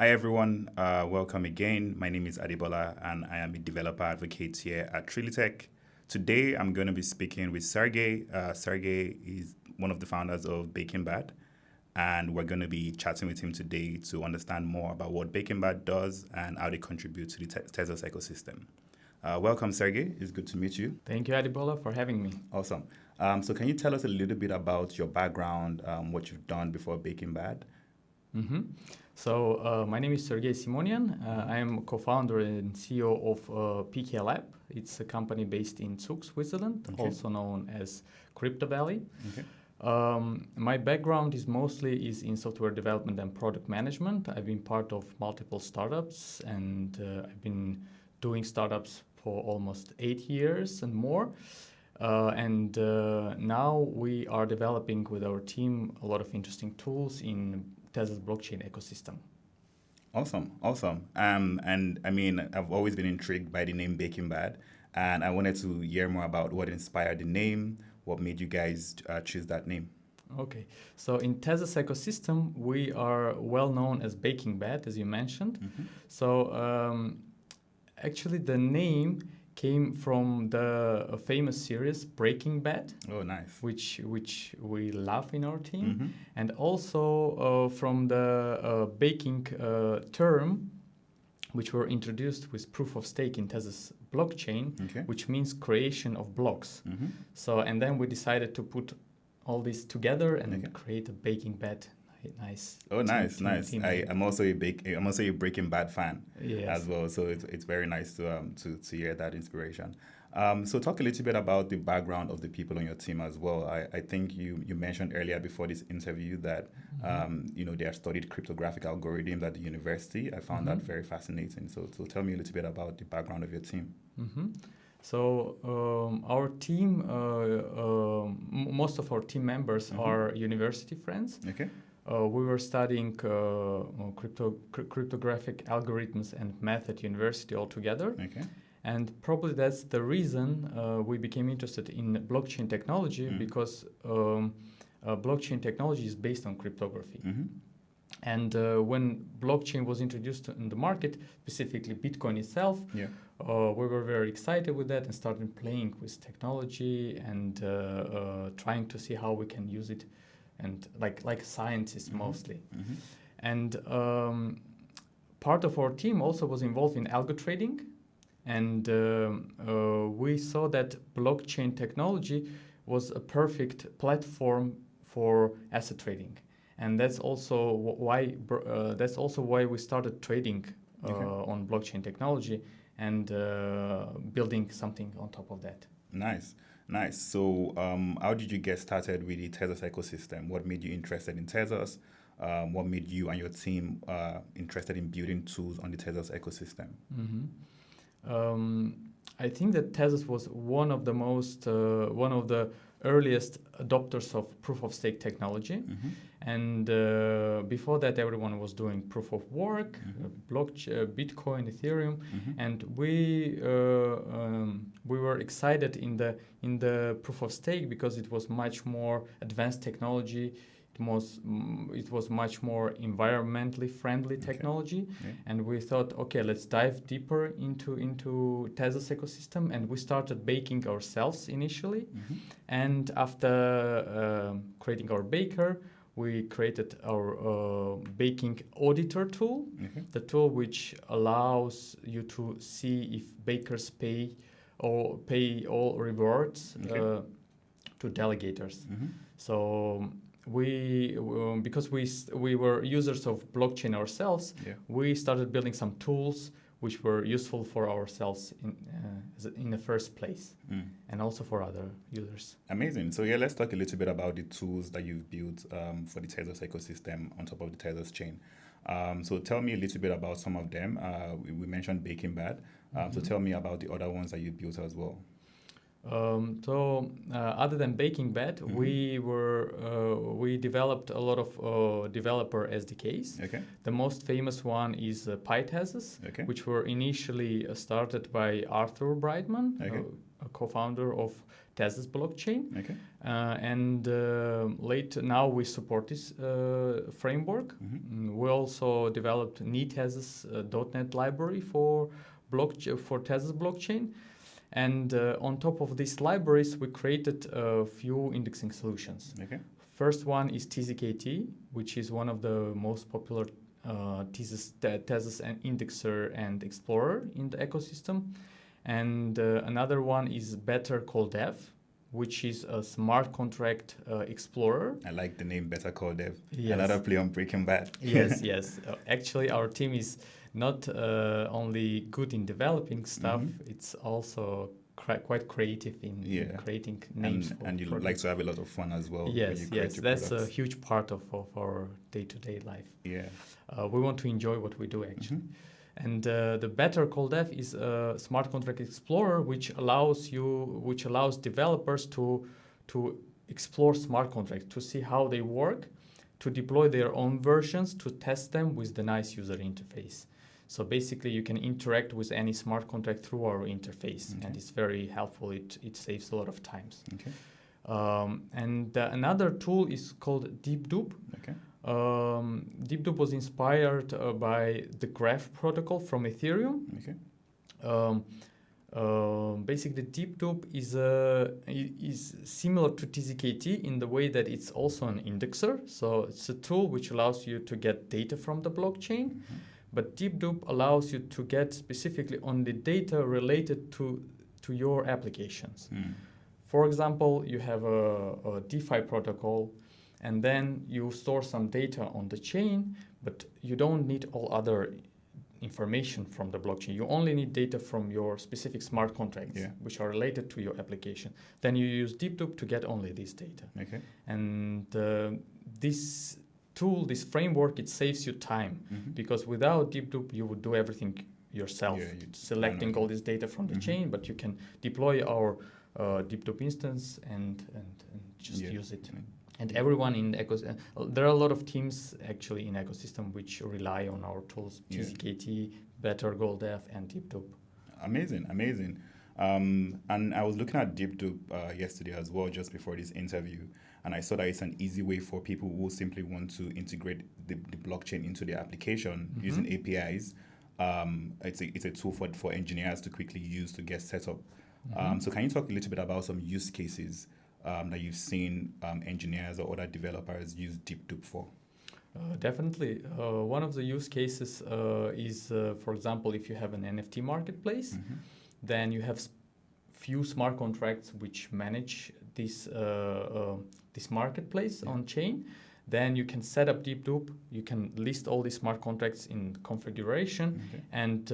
Hi everyone, welcome again. My name is Adebola and I am a developer advocate here at Trilitech. Today I'm going to be speaking with Sergei. Sergei is one of the founders of Baking Bad, and we're going to be chatting with him today to understand more about what Baking Bad does and how they contribute to the Tezos ecosystem. Welcome, Sergei. It's good to meet you. Thank you, Adebola, for having me. Awesome. So can you tell us a little bit about your background, what you've done before Baking Bad? Mm-hmm. So my name is Sergei Simonian. I am co-founder and CEO of PK Lab. It's a company based in Zug, Switzerland, also known as Crypto Valley. Okay. My background is mostly in software development and product management. I've been part of multiple startups, and I've been doing startups for almost 8 years and more. Now we are developing with our team a lot of interesting tools in Tezos blockchain ecosystem. Awesome. And I mean, I've always been intrigued by the name Baking Bad, and I wanted to hear more about what inspired the name, what made you guys choose that name. Okay, so in Tezos ecosystem, we are well known as Baking Bad, as you mentioned. Mm-hmm. So actually the name came from the famous series Breaking Bad. Oh, nice. Which we love in our team, Mm-hmm. and also from the baking term, which were introduced with proof of stake in Tezos blockchain, which means creation of blocks. Mm-hmm. So and then we decided to put all this together and create a Baking Bad. Nice. Oh, nice. Team. I'm also a Breaking Bad fan Yes. as well. So it's very nice to hear that inspiration. So talk a little bit about the background of the people on your team as well. I think you mentioned earlier before this interview that they have studied cryptographic algorithms at the university. I found that very fascinating. So tell me a little bit about the background of your team. Mm-hmm. So our team, most of our team members are university friends. Okay. We were studying cryptographic algorithms and math at university altogether. Okay. And probably that's the reason we became interested in blockchain technology, because blockchain technology is based on cryptography. Mm-hmm. And when blockchain was introduced in the market, specifically Bitcoin itself, we were very excited with that and started playing with technology and trying to see how we can use it, and like scientists mostly. Mm-hmm. And part of our team also was involved in algo trading, and we saw that blockchain technology was a perfect platform for asset trading, and that's also why we started trading on blockchain technology and building something on top of that. Nice. So how did you get started with the Tezos ecosystem? What made you interested in Tezos? What made you and your team interested in building tools on the Tezos ecosystem? Mm-hmm. I think that Tezos was one of the earliest adopters of proof of stake technology. Mm-hmm. And before that, everyone was doing proof of work, blockchain, Bitcoin, Ethereum, and we were excited in the proof of stake because it was much more advanced technology. It was much more environmentally friendly technology, and we thought, okay, let's dive deeper into Tezos ecosystem, and we started baking ourselves initially, and after creating our baker, we created our baking auditor tool, the tool which allows you to see if bakers pay all rewards to delegators. So because we were users of blockchain ourselves, we started building some tools which were useful for ourselves in the first place, and also for other users. Amazing. So let's talk a little bit about the tools that you've built for the Tezos ecosystem on top of the Tezos chain. So tell me a little bit about some of them. We mentioned Baking Bad. So tell me about the other ones that you built as well. Other than Baking Bad, we developed a lot of developer SDKs. Okay. The most famous one is PyTezos, which were initially started by Arthur Brightman. a co-founder of Tezos blockchain. Okay. And now we support this framework. We also developed Tezos .NET library for Tezos blockchain. And on top of these libraries, we created a few indexing solutions. Okay. First one is TZKT, which is one of the most popular Tezos and indexer and explorer in the ecosystem. And another one is Better Call Dev, which is a smart contract explorer. I like the name Better Call Dev. Yes. Another play on Breaking Bad. Yes, yes. Actually, our team is not only good in developing stuff, it's also quite creative in creating names. And you like to have a lot of fun as well. Yes, yes. That's products. A huge part of our day-to-day life. Yeah. We want to enjoy what we do, actually. And the Better Call Dev is a smart contract explorer, which allows developers to explore smart contracts, to see how they work, to deploy their own versions, to test them with the nice user interface. So basically, you can interact with any smart contract through our interface, and it's very helpful. It saves a lot of times. Okay. And another tool is called DeepDupe. Okay. DeepDupe was inspired by the Graph protocol from Ethereum. Okay. Basically, DeepDupe is similar to TZKT in the way that it's also an indexer. So it's a tool which allows you to get data from the blockchain, but DeepDupe allows you to get specifically on the data related to your applications. For example, you have a DeFi protocol, and then you store some data on the chain, but you don't need all other information from the blockchain. You only need data from your specific smart contracts, which are related to your application. Then you use DeepDupe to get only this data. Okay. And this tool, this framework, it saves you time, because without DeepDupe, you would do everything yourself, selecting all this data from the chain, but you can deploy our DeepDupe instance and just use it. And everyone in the ecosystem, there are a lot of teams actually in ecosystem which rely on our tools, TZKT, Better Call Dev, and DeepDupe. Amazing, amazing. And I was looking at DeepDupe yesterday as well, just before this interview, and I saw that it's an easy way for people who simply want to integrate the blockchain into their application using APIs. It's a tool for engineers to quickly use to get set up. So can you talk a little bit about some use cases that you've seen engineers or other developers use DeepDupe for? Definitely. One of the use cases is, for example, if you have an NFT marketplace, then you have few smart contracts which manage this marketplace on chain. Then you can set up DeepDupe. You can list all these smart contracts in configuration, and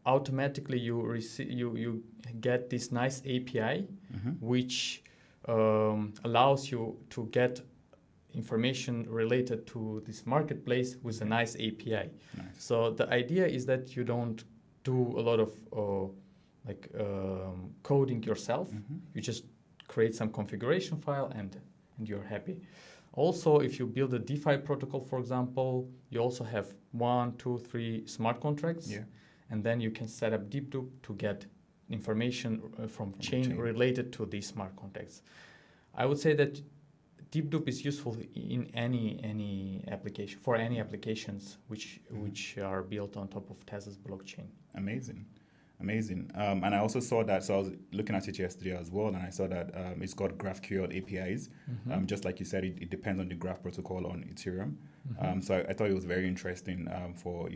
automatically you get this nice API, which allows you to get information related to this marketplace with a nice API. So the idea is that you don't do a lot of coding yourself. You just create some configuration file and you're happy. Also, if you build a DeFi protocol, for example, you also have 1, 2, 3 smart contracts, and then you can set up DeepDupe to get information from chain related to these smart contracts. I would say that DeepDupe is useful in any application, for any applications which are built on top of Tezos blockchain. Amazing. And I also saw that, so I was looking at it yesterday as well, and I saw that it's got GraphQL APIs. Just like you said, it depends on the Graph protocol on Ethereum. So I thought it was very interesting for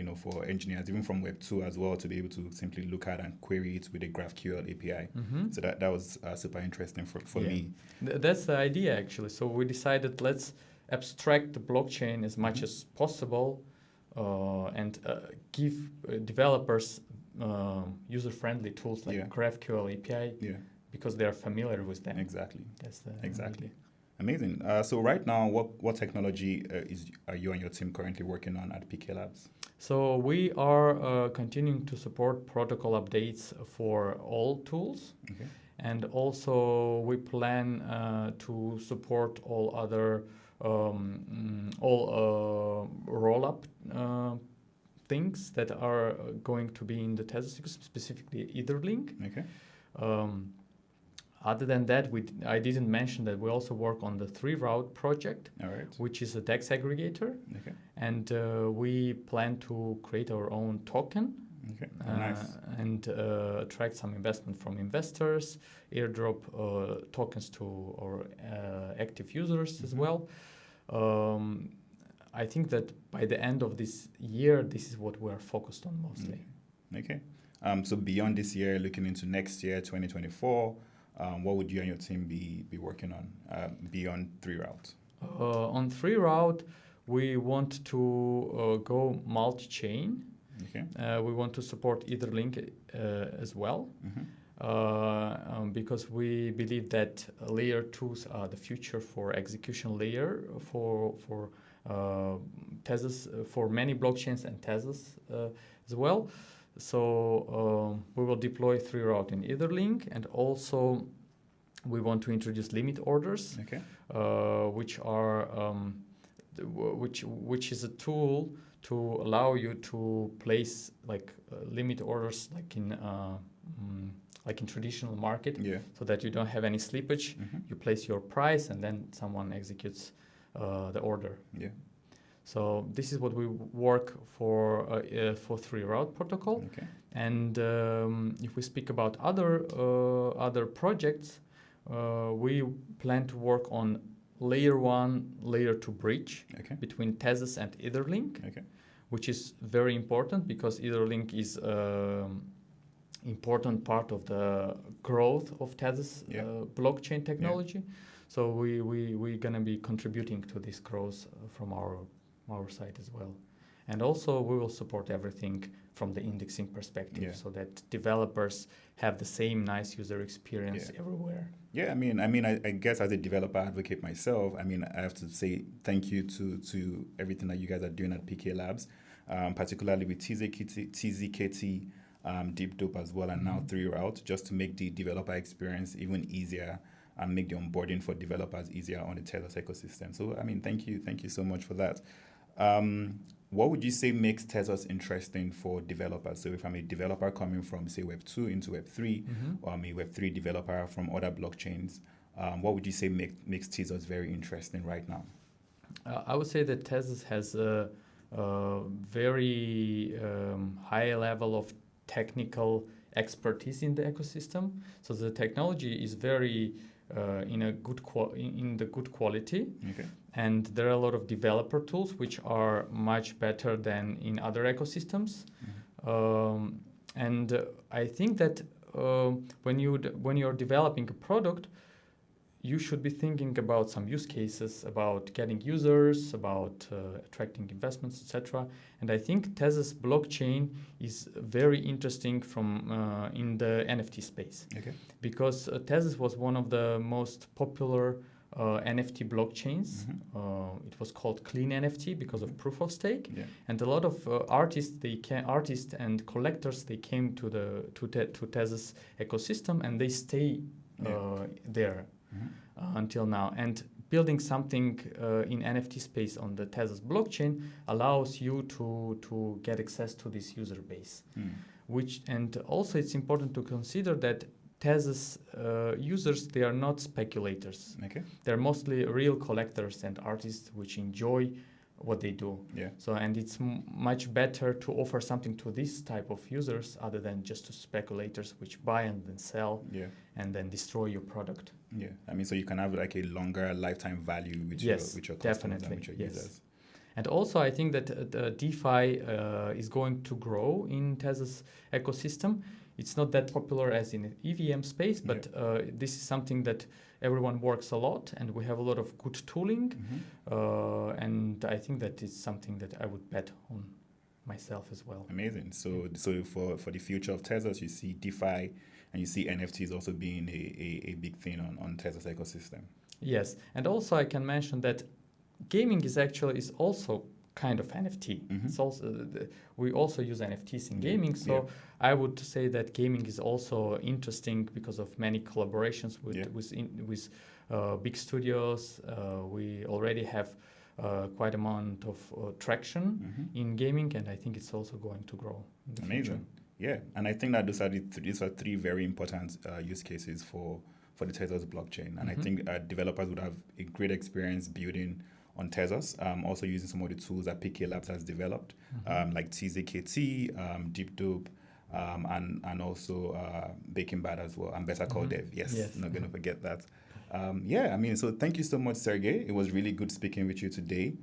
engineers, even from Web 2 as well, to be able to simply look at and query it with a GraphQL API. So that was super interesting for me. That's the idea, actually. So we decided, let's abstract the blockchain as much as possible and give developers user-friendly tools like GraphQL API, because they are familiar with them. Exactly. That's the idea. Amazing. So right now, what technology are you and your team currently working on at PK Labs? So we are continuing to support protocol updates for all tools, and also we plan to support all other rollup things that are going to be in the Tezos, specifically Etherlink. Other than that, I didn't mention that we also work on the 3Route project, All right. which is a DEX aggregator. Okay. And we plan to create our own token. Okay. Nice. And attract some investment from investors, airdrop tokens to our active users as well. I think that by the end of this year, this is what we're focused on mostly. Okay. So beyond this year, looking into next year, 2024, what would you and your team be working on beyond 3Route? On 3Route, we want to go multi-chain. Okay. We want to support Etherlink as well, because we believe that layer 2s are the future for execution layer for Tezos, for many blockchains and Tezos as well. So we will deploy 3Route in Etherlink, and also we want to introduce limit orders, which are which is a tool to allow you to place limit orders like in traditional market, so that you don't have any slippage. You place your price and then someone executes the order. So this is what we work for 3Route protocol. And if we speak about other projects, we plan to work on layer 1, layer 2 bridge between Tezos and Etherlink, which is very important because Etherlink is important part of the growth of Tezos blockchain technology. So we're gonna be contributing to this growth from our side as well. And also we will support everything from the indexing perspective, so that developers have the same nice user experience everywhere. I guess as a developer advocate myself, I have to say thank you to everything that you guys are doing at PK Labs, particularly with TZKT, Deep Dope as well, and now 3Route, just to make the developer experience even easier and make the onboarding for developers easier on the Tezos ecosystem. So, thank you so much for that. What would you say makes Tezos interesting for developers? So if I'm a developer coming from, say, Web 2 into Web 3, or I'm a Web 3 developer from other blockchains, what would you say makes Tezos very interesting right now? I would say that Tezos has a very high level of technical expertise in the ecosystem. So the technology is very in the good quality. And there are a lot of developer tools which are much better than in other ecosystems. And I think that when you're developing a product, you should be thinking about some use cases, about getting users, about attracting investments, etc. And I think Tezos blockchain is very interesting from in the NFT space, because Tezos was one of the most popular NFT blockchains. It was called Clean NFT because of proof of stake, and a lot of artists and collectors, they came to Tezos ecosystem and they stay there until now. And building something in NFT space on the Tezos blockchain allows you to get access to this user base. And also it's important to consider that Tezos users, they are not speculators. They're mostly real collectors and artists which enjoy what they do. So, and it's much better to offer something to this type of users other than just to speculators which buy and then sell and then destroy your product. So you can have like a longer lifetime value with your customers and with your users. And also I think that DeFi is going to grow in Tezos ecosystem. It's not that popular as in EVM space, but this is something that everyone works a lot, and we have a lot of good tooling. And I think that is something that I would bet on myself as well. Amazing. So for the future of Tezos, you see DeFi and you see NFTs also being a big thing on Tezos ecosystem. Yes, and also I can mention that gaming is also kind of NFT. It's also we also use NFTs in gaming, so I would say that gaming is also interesting because of many collaborations with big studios. We already have quite amount of traction in gaming, and I think it's also going to grow in the future. And I think that these are three very important use cases for for the Tezos blockchain. And I think developers would have a great experience building on Tezos, also using some of the tools that PK Labs has developed, like TZKT, DeepDope, and also Baking Bad as well, and Better Call Dev. Yes, not going to forget that. So thank you so much, Sergei. It was really good speaking with you today.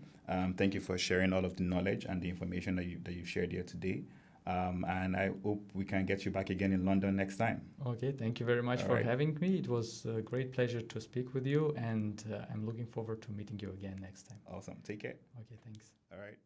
Thank you for sharing all of the knowledge and the information that you've shared here today. And I hope we can get you back again in London next time. Okay, thank you very much for having me. It was a great pleasure to speak with you, and I'm looking forward to meeting you again next time. Awesome. Take care. Okay, thanks. All right.